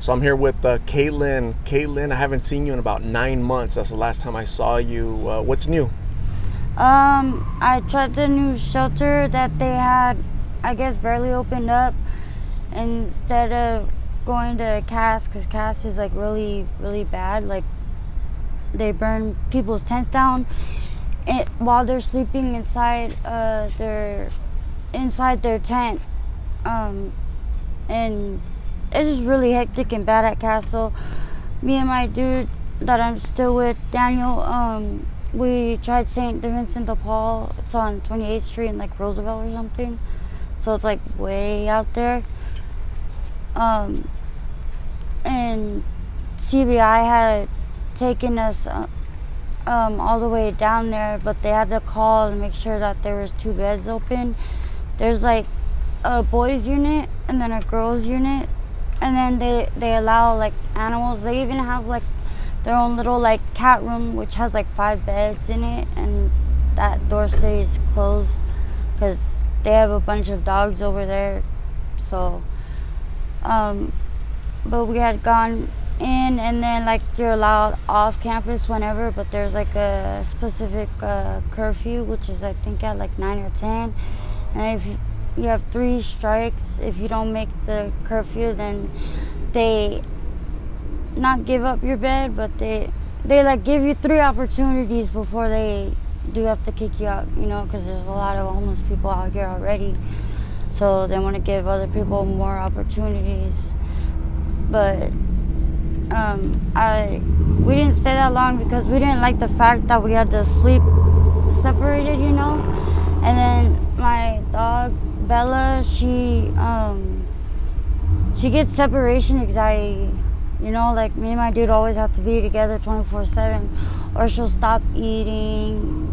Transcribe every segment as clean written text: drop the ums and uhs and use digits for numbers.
So I'm here with Caitlyne. Caitlyne, I haven't seen you in about 9 months. That's the last time I saw you. What's new? I tried the new shelter that they had, I guess, barely opened up. Instead of going to CAS, because CAS is like really, really bad. Like, they burn people's tents down while they're sleeping inside their tent. And it's just really hectic and bad at CAS. So me and my dude that I'm still with, Daniel, we tried St. Vincent de Paul. It's on 28th Street in like Roosevelt or something. So it's like way out there. And CBI had taken us all the way down there, but they had to call to make sure that there was 2 beds open. There's like a boys unit and then a girls unit, and then they allow like animals. They even have like their own little like cat room, which has like 5 beds in it, and that door stays closed because they have a bunch of dogs over there. So but we had gone in, and then like you're allowed off campus whenever, but there's like a specific curfew, which is I think at like 9 or 10, and if you have 3 strikes, if you don't make the curfew, then they not give up your bed, but they like give you 3 opportunities before they do have to kick you out, you know, because there's a lot of homeless people out here already, so they want to give other people more opportunities. But we didn't stay that long because we didn't like the fact that we had to sleep separated, you know. And then my dog Bella, she gets separation anxiety, you know. Like, me and my dude always have to be together 24/7, or she'll stop eating,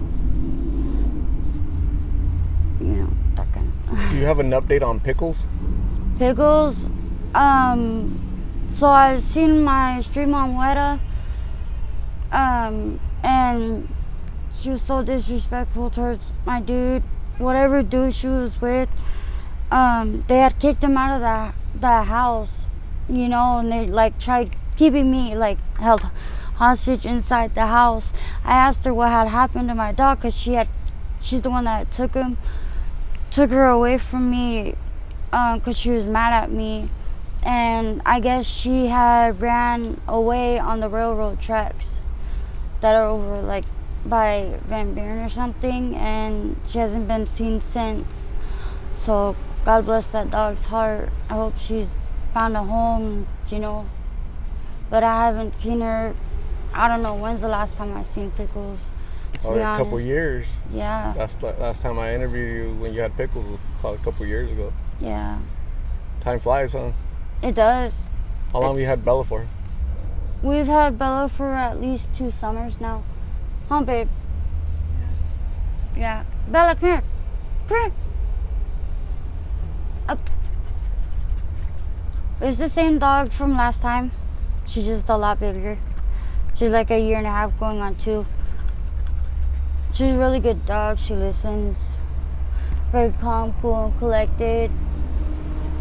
you know, that kind of stuff. Do you have an update on Pickles? Pickles, so I've seen my street mom Weta, and she was so disrespectful towards my dude. Whatever dude she was with, they had kicked him out of the house, you know, and they like tried keeping me like held hostage inside the house. I asked her what had happened to my dog, because she's the one that took her away from me, because she was mad at me. And I guess she had ran away on the railroad tracks that are over like by Van Buren or something, and she hasn't been seen since. So God bless that dog's heart. I hope she's found a home, you know. But I haven't seen her. I don't know when's the last time I seen Pickles. To be honest. A couple years. Yeah. That's the last time I interviewed you when you had Pickles, was probably a couple years ago. Yeah. Time flies, huh? It does. How long have you had Bella for? We've had Bella for at least 2 summers now. Huh, babe? Yeah. Bella, come here. Come here. Up. It's the same dog from last time. She's just a lot bigger. She's like 1.5 years going on 2. She's a really good dog. She listens. Very calm, cool, and collected.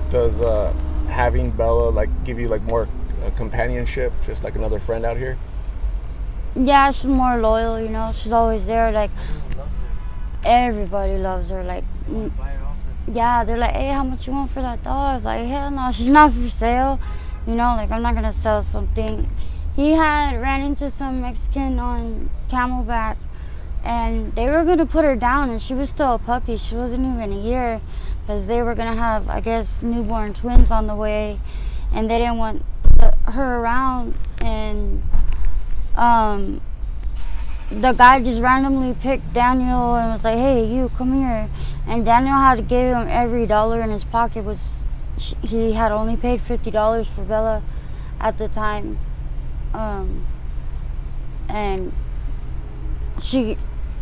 Does having Bella like give you like more companionship, just like another friend out here? Yeah, she's more loyal, you know. She's always there. Like, everybody loves her. Like, yeah, they're like, hey, how much you want for that dog? Like, hell no, she's not for sale. You know, like, I'm not gonna sell something. He had ran into some Mexican on Camelback, and they were gonna put her down, and she was still a puppy. She wasn't even 1 year, because they were gonna have, I guess, newborn twins on the way, and they didn't want her around. And the guy just randomly picked Daniel and was like, hey, you, come here. And Daniel had to give him every dollar in his pocket, which he had only paid $50 for Bella at the time. And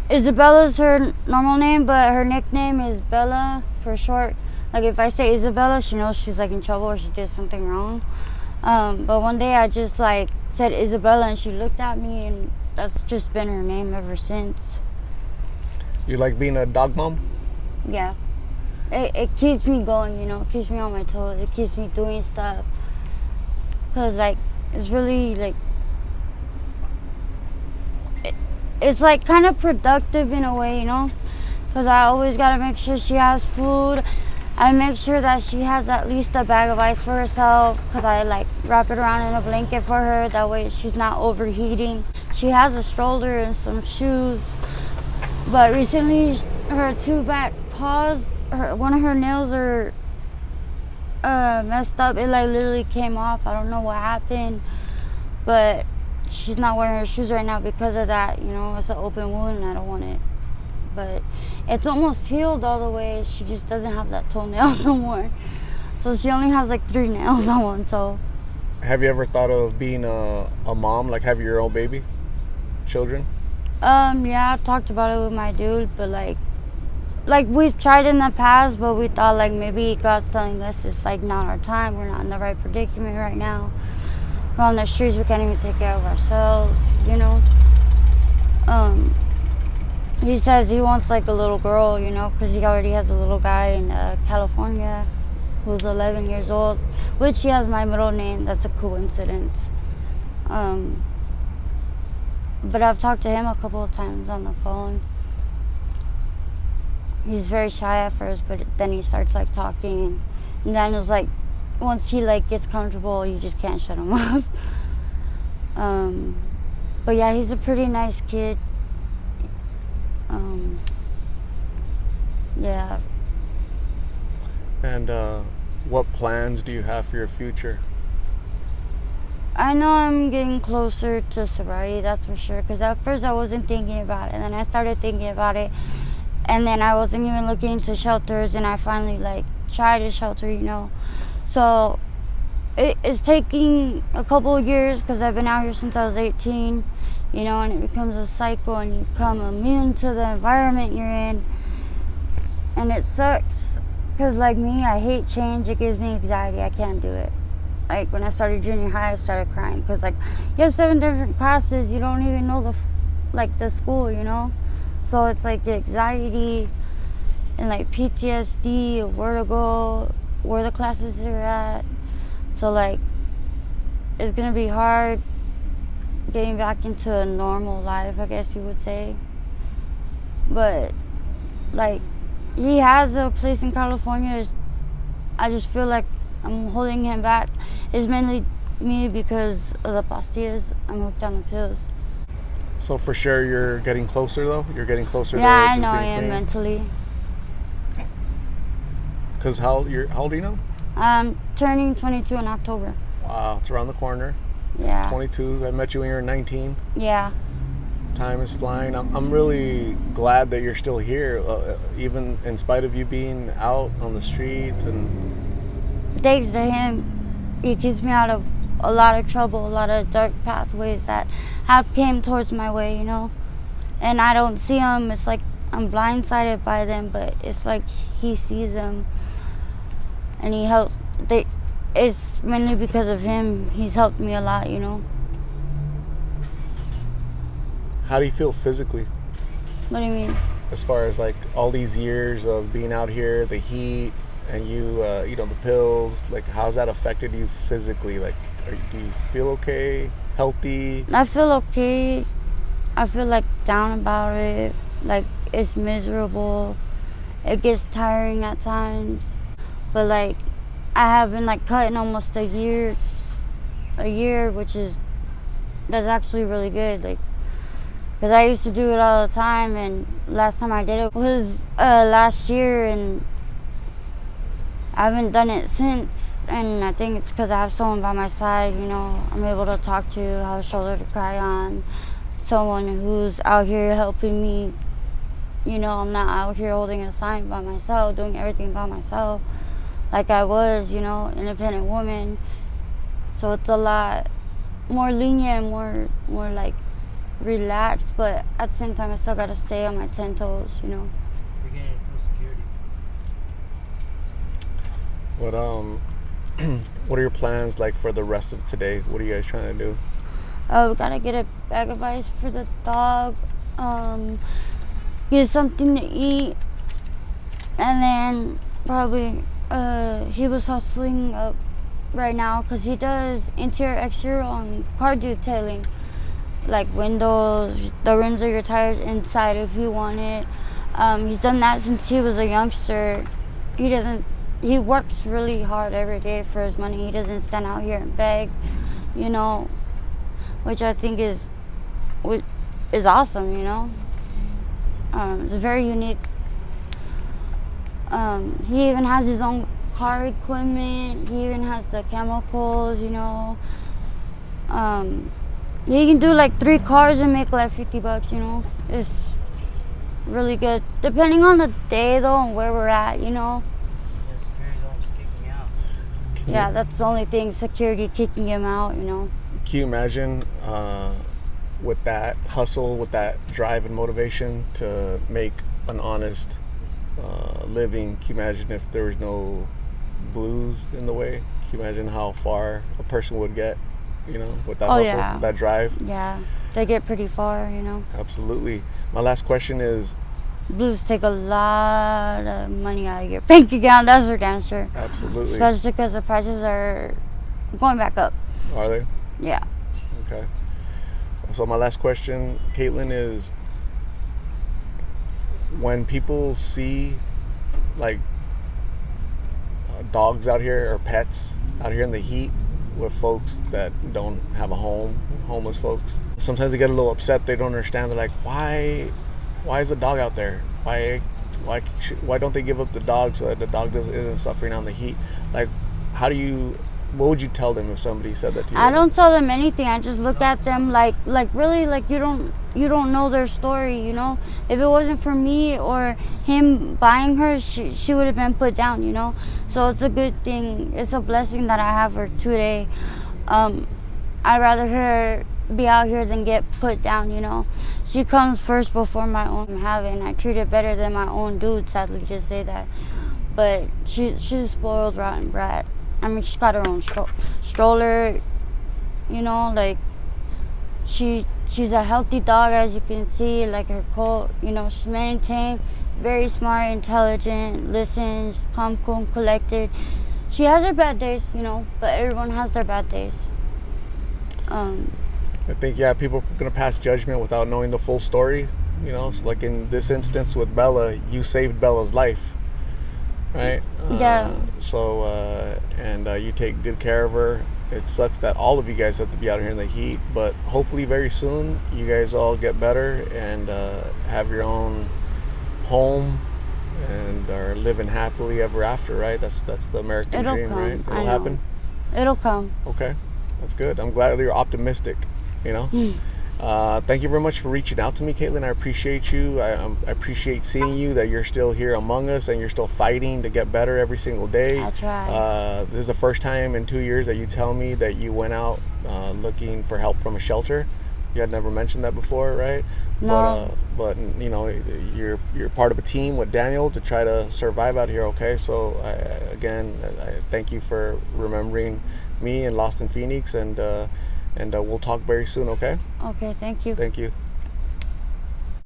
Isabella's her normal name, but her nickname is Bella for short. Like, if I say Isabella, she knows she's like in trouble or she did something wrong. But one day I just like said Isabella, and she looked at me, and that's just been her name ever since. You like being a dog mom? Yeah. It keeps me going, you know. It keeps me on my toes. It keeps me doing stuff. because like it's really like it's like kind of productive in a way, you know, because I always gotta make sure she has food. I make sure that she has at least a bag of ice for herself, because I like wrap it around in a blanket for her, that way she's not overheating. She has a stroller and some shoes, but recently her two back paws, one of her nails are messed up. It like literally came off. I don't know what happened, but she's not wearing her shoes right now because of that. You know, it's an open wound and I don't want it. But it's almost healed all the way. She just doesn't have that toenail no more. So she only has like 3 nails on one toe. Have you ever thought of being a mom, like having your own baby, children? Yeah, I've talked about it with my dude, but like we've tried in the past, but we thought like maybe God's telling us it's like not our time. We're not in the right predicament right now. We're on the streets. We can't even take care of ourselves, you know. He says he wants like a little girl, you know, because he already has a little guy in California who's 11 years old, which he has my middle name. That's a coincidence. But I've talked to him a couple of times on the phone. He's very shy at first, but then he starts like talking, and then it's like once he like gets comfortable, you just can't shut him up. But yeah, he's a pretty nice kid. Yeah. And what plans do you have for your future? I know I'm getting closer to sobriety, that's for sure, because at first I wasn't thinking about it, and then I started thinking about it, and then I wasn't even looking into shelters, and I finally like tried a shelter, you know. So it's taking a couple of years because I've been out here since I was 18, you know, and it becomes a cycle and you become immune to the environment you're in, and it sucks because like me, I hate change. It gives me anxiety. I can't do it. Like when I started junior high, I started crying because like you have 7 different classes, you don't even know the school, you know. So it's like the anxiety and like PTSD, where to go, where the classes are at. So like it's gonna be hard getting back into a normal life, I guess you would say. But like he has a place in California. I just feel like I'm holding him back. It's mainly me because of the pastillas. I'm hooked on the pills. So for sure you're getting closer though? You're getting closer to Yeah, I just know I being am clean? mentally. Because how old are you now? I'm turning 22 in October. Wow, it's around the corner. Yeah. 22. I met you when you were 19. Yeah. Time is flying. I'm really glad that you're still here, even in spite of you being out on the streets. And Thanks to him, he keeps me out of a lot of trouble, a lot of dark pathways that have came towards my way, you know. And I don't see them. It's like I'm blindsided by them, but it's like he sees them, and he helps. It's mainly because of him. He's helped me a lot, you know. how do you feel physically? What do you mean? As far as like all these years of being out here, the heat, and you know, the pills, like how's that affected you physically? Like, do you feel okay, healthy? I feel okay. I feel like down about it. Like it's miserable. It gets tiring at times. But like I haven't like cut in almost a year, which is that's actually really good. Like, because I used to do it all the time, and last time I did it was last year, and I haven't done it since. And I think it's because I have someone by my side, you know, I'm able to talk to, have a shoulder to cry on, someone who's out here helping me. You know, I'm not out here holding a sign by myself, doing everything by myself like I was, you know, independent woman. So it's a lot more lenient, more like relaxed, but at the same time I still gotta stay on my 10 toes, you know. You're getting full security. What are your plans like for the rest of today? What are you guys trying to do? We gotta get a bag of ice for the dog, get something to eat, and then probably he was hustling up right now because he does interior, exterior on car detailing, like windows, the rims of your tires inside if you want it. He's done that since he was a youngster. He doesn't. He works really hard every day for his money. He doesn't stand out here and beg, you know, which I think is awesome. You know, it's very unique. He even has his own car equipment. He even has the chemicals. You know, he can do like 3 cars and make like $50. You know, it's really good. Depending on the day though and where we're at. You know. Yeah, security's always kicking me out. Yeah, that's the only thing. Security kicking him out. You know. Can you imagine with that hustle, with that drive and motivation to make an honest living? Can you imagine if there was no blues in the way? Can you imagine how far a person would get, you know, with that hustle, Yeah. that drive? Yeah, they get pretty far. You know. Absolutely. My last question is, Blues take a lot of money out of your bank account. That's for damn sure. absolutely, Especially because the prices are going back up. are they? Yeah. Okay. So my last question, Caitlyne, is when people see like dogs out here or pets out here in the heat with folks that don't have a home, homeless folks, sometimes they get a little upset. They don't understand. They're like, why is a dog out there? Why don't they give up the dog so that the dog isn't suffering on the heat? Like, what would you tell them if somebody said that to you? I don't tell them anything. I just look at them like really like you don't know their story, you know? If it wasn't for me or him buying her, she would have been put down, you know? So it's a good thing. It's a blessing that I have her today. I'd rather her be out here than get put down, you know? She comes first before my own having. I treat her better than my own dude, sadly to say that. But she's a spoiled, rotten brat. I mean, she's got her own stroller, you know, like, she's a healthy dog, as you can see, like her coat, you know, she's maintained, very smart, intelligent, listens, calm, cool, collected. She has her bad days, you know, but everyone has their bad days. I think, yeah, people are going to pass judgment without knowing the full story, you know? So like in this instance with Bella, you saved Bella's life, right? Yeah. And you take good care of her. It sucks that all of you guys have to be out here in the heat, but hopefully very soon you guys all get better and have your own home and are living happily ever after, right? That's the American It'll dream, come. right? I It'll know. happen. It'll come. Okay, that's good. I'm glad that you're optimistic, you know? Thank you very much for reaching out to me, Caitlyne. I appreciate you. I appreciate seeing you, that you're still here among us and you're still fighting to get better every single day. I try. This is the first time in 2 years that you tell me that you went out looking for help from a shelter. You had never mentioned that before, right? No. But you know, you're part of a team with Daniel to try to survive out here. Okay, so I thank you for remembering me and Lost in Phoenix, and we'll talk very soon. Okay. Okay, thank you. Thank you.